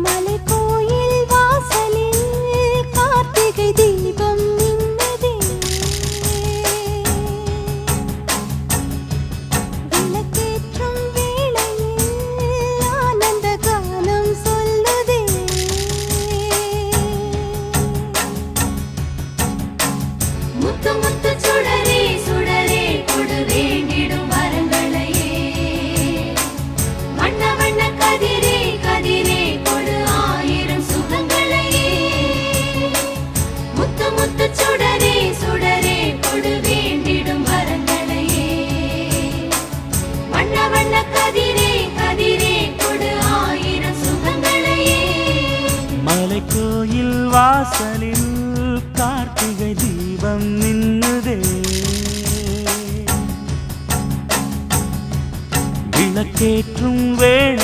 மலைக்கோயில் வாசலில் கார்த்திகை தீபம் மின்னுதே. விளக்கேற்றும் வேளையில் ஆனந்த கானம் சொல்லுதே. முத்து முத்து சுடரே சுடரே கொடு வேண்டிடும் வரங்களையே. வண்ண வண்ண கதிரே கதிரே கொடு ஆயிரம் சுகங்களையே. முத்து முத்து சுடரே சுடரே கொடு வேண்டிடும் வரங்களையே. வண்ண வண்ண கதிரே கதிரே கொடு ஆயிரம் சுகங்களையே. மலைக்கோயில் வாசலில் கார்த்திகை தீபம் மின்னுதே. விளக்கேற்றும் வேளை